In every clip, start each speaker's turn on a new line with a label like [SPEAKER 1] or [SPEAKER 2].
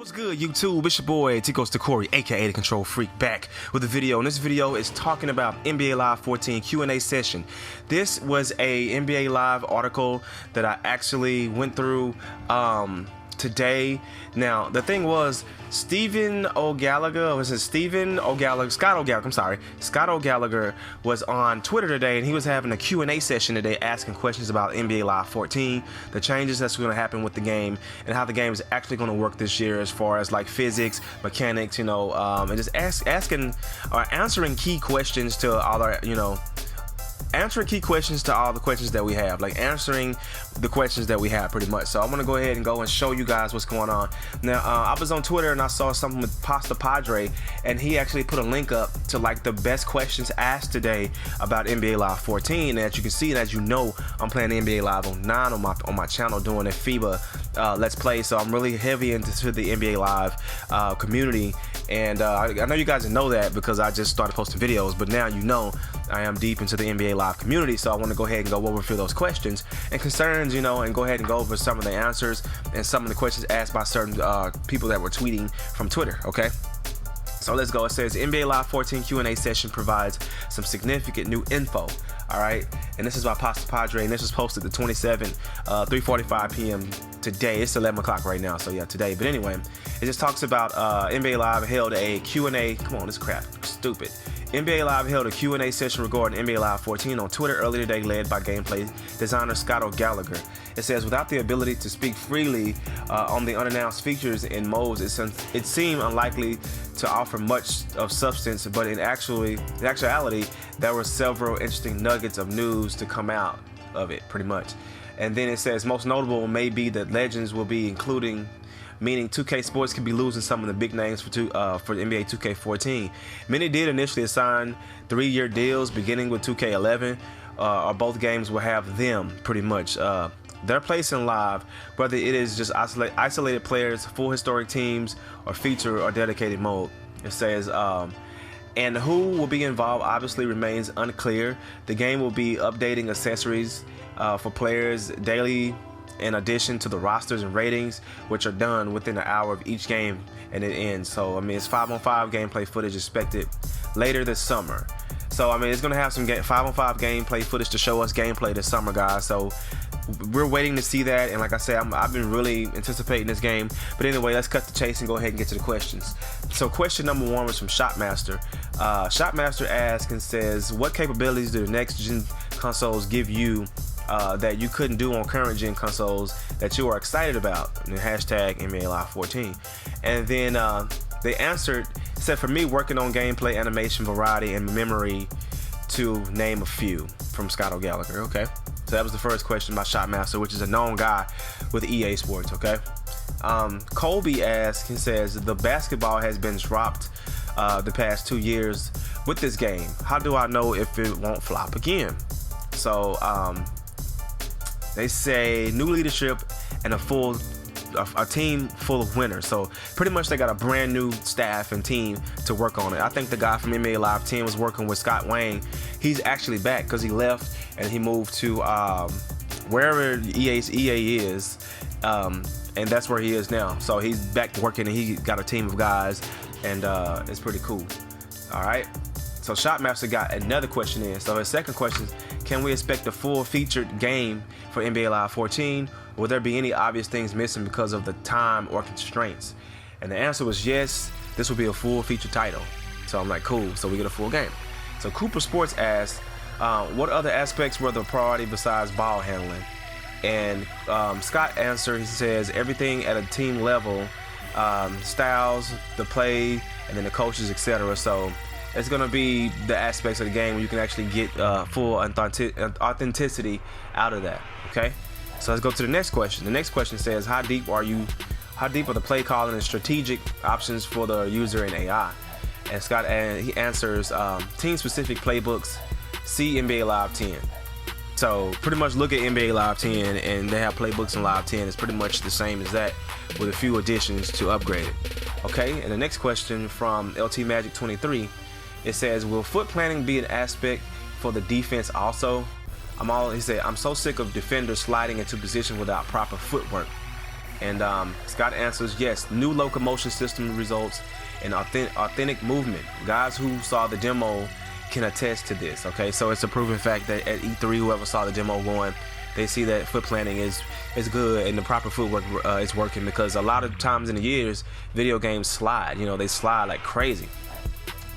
[SPEAKER 1] What's good, YouTube? It's your boy TicoisTocory, aka the Control Freak, back with a video. And this video is talking about NBA Live 14 Q&A session. This was a NBA Live article that I actually went through today. Now, the thing was, Scott O'Gallagher was on Twitter today, and he was having a Q&A session today asking questions about NBA Live 14, the changes that's going to happen with the game, and how the game is actually going to work this year as far as like physics, mechanics, and just asking or answering key questions to all our, answering key questions to all the questions that we have, like answering the questions that we have pretty much. So I'm gonna go ahead and show you guys what's going on. Now, I was on Twitter and I saw something with Pastapadre, and he actually put a link up to like the best questions asked today about NBA Live 14. And as you can see, and as you know, I'm playing NBA Live on 9 on my channel doing a FIBA Let's Play. So I'm really heavy into the NBA Live community. And I know you guys know that because I just started posting videos, but now you know I am deep into the NBA Live community, so I want to go ahead and go over through those questions and concerns, and go ahead and go over some of the answers and some of the questions asked by certain people that were tweeting from Twitter, okay? So let's go. It says NBA Live 14 Q&A session provides some significant new info. All right, and this is by Pastapadre, and this was posted the 27th, 3:45 p.m. today. It's 11 o'clock right now, so yeah, today. But anyway, it just talks about NBA Live held a Q&A. Come on, this crap, stupid. NBA Live held a Q&A session regarding NBA Live 14 on Twitter earlier today, led by gameplay designer Scott O'Gallagher. It says, without the ability to speak freely on the unannounced features and modes, it seemed unlikely to offer much of substance, but in actuality, there were several interesting nuggets of news to come out of it, pretty much. And then it says, most notable may be that legends will be including, meaning 2K Sports could be losing some of the big names for NBA 2K14. Many did initially assign 3-year deals beginning with 2K11, or both games will have them, pretty much. Their place in Live, whether it is just isolated players, full historic teams, or feature or dedicated mode. It says, and who will be involved obviously remains unclear. The game will be updating accessories for players daily, in addition to the rosters and ratings, which are done within an hour of each game and it ends. So I mean, it's 5-on-5 gameplay footage expected later this summer. So I mean, it's gonna have some 5-on-5 gameplay footage to show us gameplay this summer, guys. So we're waiting to see that, and like I said, I've been really anticipating this game. But anyway, let's cut the chase and go ahead and get to the questions. So question number 1 was from Shotmaster. Shotmaster asks and says, what capabilities do the next gen consoles give you that you couldn't do on current gen consoles that you are excited about? And hashtag NBA Live 14. And then they answered, said, for me, working on gameplay, animation, variety, and memory, to name a few, from Scott O'Gallagher. Okay, so that was the first question by Shotmaster, which is a known guy with EA Sports. Okay, Colby asks and says, the basketball has been dropped the past 2 years with this game. How do I know if it won't flop again? So they say new leadership and a team full of winners. So pretty much they got a brand new staff and team to work on it. I think the guy from NBA Live 10 was working with Scott Wayne. He's actually back because he left and he moved to wherever EA is, and that's where he is now. So he's back working and he got a team of guys, and it's pretty cool. All right. So Shotmaster got another question in. So his second question is, can we expect a full featured game for NBA Live 14? Will there be any obvious things missing because of the time or constraints? And the answer was yes, this will be a full feature title. So I'm like, cool, so we get a full game. So Cooper Sports asked, what other aspects were the priority besides ball handling? And Scott answered, he says, everything at a team level, styles, the play, and then the coaches, etc. So it's going to be the aspects of the game where you can actually get full authenticity out of that. Okay, so let's go to the next question. The next question says, how deep are the play calling and strategic options for the user in AI? And Scott, he answers, team specific playbooks, see NBA Live 10. So pretty much look at NBA Live 10, and they have playbooks in Live 10. It's pretty much the same as that with a few additions to upgrade it. Okay, and the next question from LT Magic 23, it says, will foot planning be an aspect for the defense also? He said, I'm so sick of defenders sliding into position without proper footwork. And Scott answers, yes, new locomotion system results in authentic movement. Guys who saw the demo can attest to this. Okay, so it's a proven fact that at E3, whoever saw the demo going, they see that foot planning is good and the proper footwork is working, because a lot of times in the years, video games slide. You know, they slide like crazy.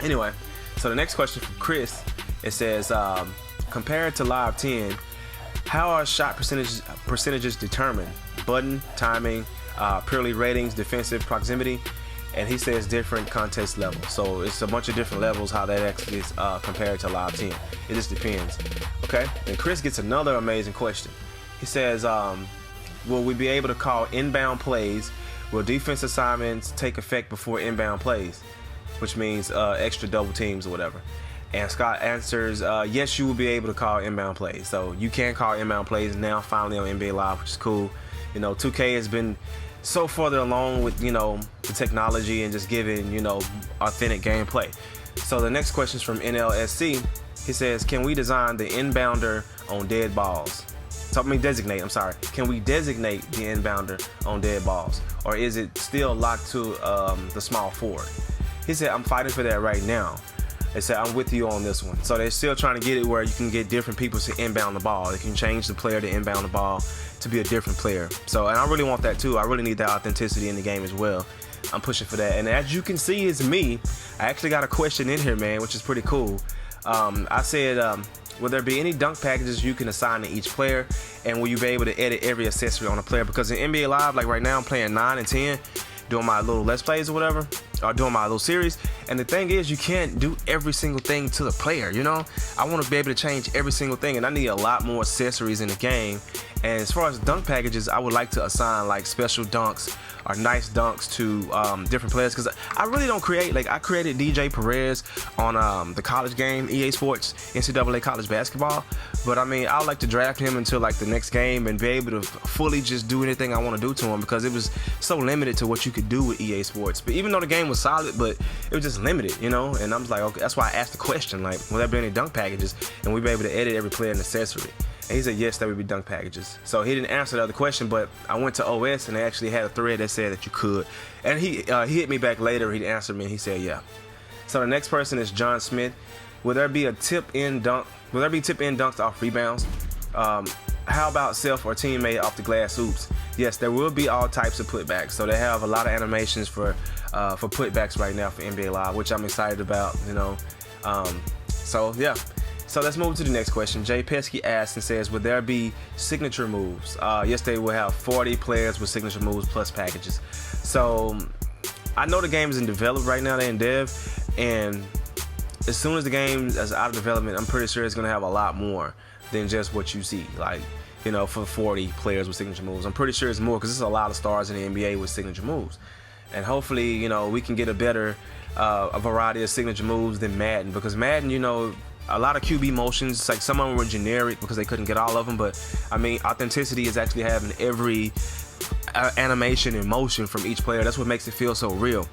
[SPEAKER 1] Anyway, so the next question from Chris, it says, compared to Live 10, how are shot percentages determined? Button, timing, purely ratings, defensive, proximity, and he says different contest levels. So it's a bunch of different levels how that actually is compared to Live 10. It just depends. Okay, and Chris gets another amazing question. He says, will we be able to call inbound plays? Will defense assignments take effect before inbound plays? Which means extra double teams or whatever. And Scott answers, yes, you will be able to call inbound plays. So you can call inbound plays now finally on NBA Live, which is cool. You know, 2K has been so further along with, you know, the technology and just giving, you know, authentic gameplay. So the next question is from NLSC. He says, can we design the inbounder on dead balls? Designate, I'm sorry. Can we designate the inbounder on dead balls? Or is it still locked to the small forward? He said, I'm fighting for that right now. They said, I'm with you on this one. So they're still trying to get it where you can get different people to inbound the ball. They can change the player to inbound the ball to be a different player. So, and I really want that too. I really need that authenticity in the game as well. I'm pushing for that. And as you can see, it's me. I actually got a question in here, man, which is pretty cool. I said, will there be any dunk packages you can assign to each player? And will you be able to edit every accessory on a player? Because in NBA Live, like right now, I'm playing 9 and 10, doing my little Let's Plays or whatever, or doing my little series. And the thing is, you can't do every single thing to the player, you know? I want to be able to change every single thing, and I need a lot more accessories in the game. And as far as dunk packages, I would like to assign like special dunks or nice dunks to different players, because I really don't create. Like, I created DJ Perez on the college game, EA Sports, NCAA college basketball. But I mean, I would like to draft him until like the next game and be able to fully just do anything I want to do to him, because it was so limited to what you could do with EA Sports. But even though the game was solid, but it was just limited, you know? And I was like, okay, that's why I asked the question, like, will there be any dunk packages? And we'd be able to edit every player and accessory. And he said, yes, there would be dunk packages. So he didn't answer the other question, but I went to OS and they actually had a thread that said that you could. And he hit me back later. He answered me and he said, yeah. So the next person is John Smith. Will there be tip-in dunks off rebounds? How about self or teammate off the glass hoops? Yes, there will be all types of putbacks. So they have a lot of animations for putbacks right now for NBA Live, which I'm excited about, you know. So yeah. So let's move to the next question. Jay Pesky asks and says, would there be signature moves? Yes, they will have 40 players with signature moves plus packages. So I know the game is in develop right now. They're in dev. And as soon as the game is out of development, I'm pretty sure it's going to have a lot more than just what you see. Like, you know, for 40 players with signature moves. I'm pretty sure it's more, because there's a lot of stars in the NBA with signature moves. And hopefully, you know, we can get a better a variety of signature moves than Madden. Because Madden, you know, a lot of QB motions, like some of them were generic because they couldn't get all of them, but I mean, authenticity is actually having every animation and motion from each player. That's what makes it feel so real.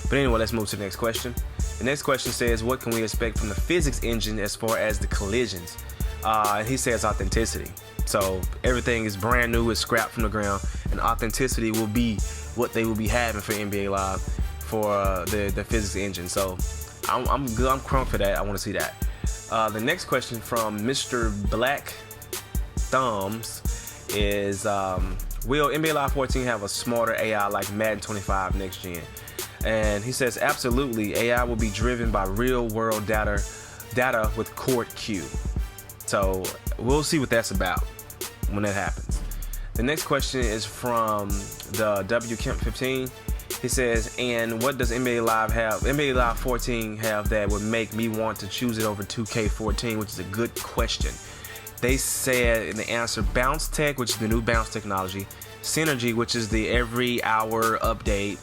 [SPEAKER 1] But anyway, let's move to the next question. The next question says, what can we expect from the physics engine as far as the collisions? And he says authenticity. So everything is brand new, it's scrapped from the ground, and authenticity will be what they will be having for NBA Live for the physics engine. So I'm good. I'm crunk for that. I want to see that. The next question from Mr. Black Thumbs is, will NBA Live 14 have a smarter AI like Madden 25 next gen? And he says, absolutely. AI will be driven by real world data with court Q. So we'll see what that's about when that happens. The next question is from the W Kemp 15. He says, and what does NBA Live 14 have that would make me want to choose it over 2K14, which is a good question. They said in the answer, Bounce Tech, which is the new bounce technology, Synergy, which is the every hour update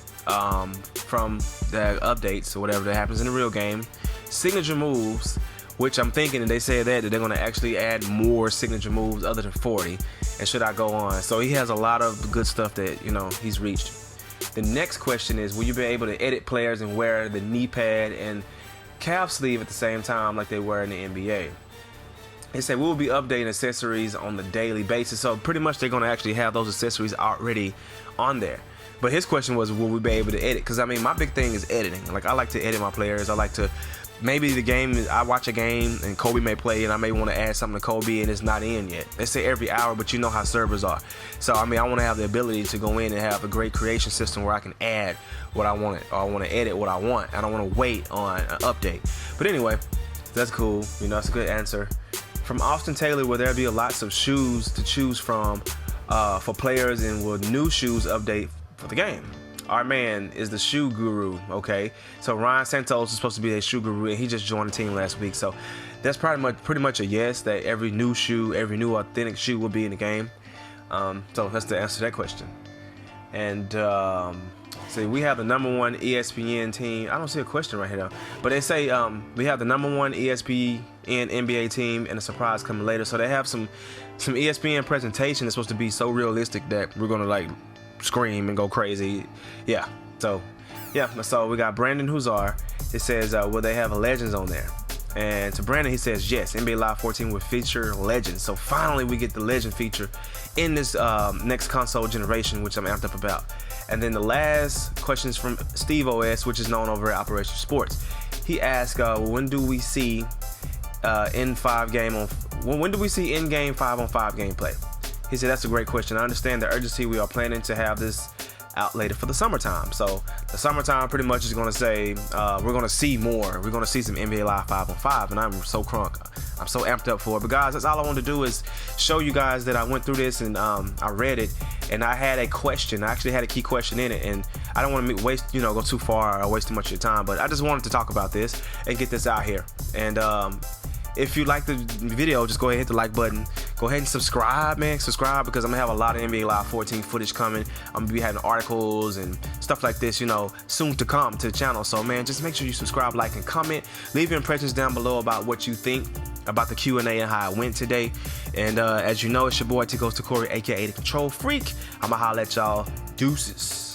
[SPEAKER 1] from the updates or whatever that happens in the real game, signature moves, which I'm thinking, and they say that they're going to actually add more signature moves other than 40, and should I go on? So he has a lot of good stuff that, you know, he's reached. The next question is, will you be able to edit players and wear the knee pad and calf sleeve at the same time like they wear in the NBA? They say we will be updating accessories on the daily basis. So pretty much they're going to actually have those accessories already on there. But his question was, will we be able to edit? Because I mean, my big thing is editing. Like, I like to edit my players. I like to, maybe the game, I watch a game and Kobe may play and I may want to add something to Kobe and it's not in yet. They say every hour, but you know how servers are. So I mean, I want to have the ability to go in and have a great creation system where I can add what I want, or I want to edit what I want. I don't want to wait on an update. But anyway, that's cool. You know, that's a good answer. From Austin Taylor, will there be lots of shoes to choose from for players, and will new shoes update for the game? Our man is the shoe guru, okay? So Ryan Santos is supposed to be a shoe guru, and he just joined the team last week. So that's pretty much a yes, that every new shoe, every new authentic shoe will be in the game. So that's the answer to that question. And see, we have the #1 ESPN team. I don't see a question right here though, but they say we have the #1 ESPN NBA team and a surprise coming later. So they have some ESPN presentation that's supposed to be so realistic that we're gonna like scream and go crazy. Yeah. So we got Brandon Huzar. It says will they have a Legends on there? And to Brandon, he says yes, NBA Live 14 will feature Legends. So finally we get the Legend feature in this next console generation, which I'm amped up about. And then the last question is from Steve OS, which is known over at Operation Sports. He asked, when do we see when do we see in-game 5-on-5 gameplay? He said that's a great question. I understand the urgency. We are planning to have this out later for the summertime. So the summertime pretty much is going to say we're going to see more. We're going to see some NBA Live 5-on-5, and I'm so crunk. I'm so amped up for it. But guys, that's all I want to do is show you guys that I went through this and I read it, and I had a question. I actually had a key question in it, and I don't want to waste, go too far or waste too much of your time. But I just wanted to talk about this and get this out here. And if you like the video, just go ahead and hit the like button. Go ahead and subscribe, man. Subscribe, because I'm gonna have a lot of NBA Live 14 footage coming. I'm gonna be having articles and stuff like this, soon to come to the channel. So man, just make sure you subscribe, like, and comment. Leave your impressions down below about what you think about the Q&A and how it went today. And as you know, it's your boy TicoisTocory, aka the Control Freak. I'ma holla at y'all. Deuces.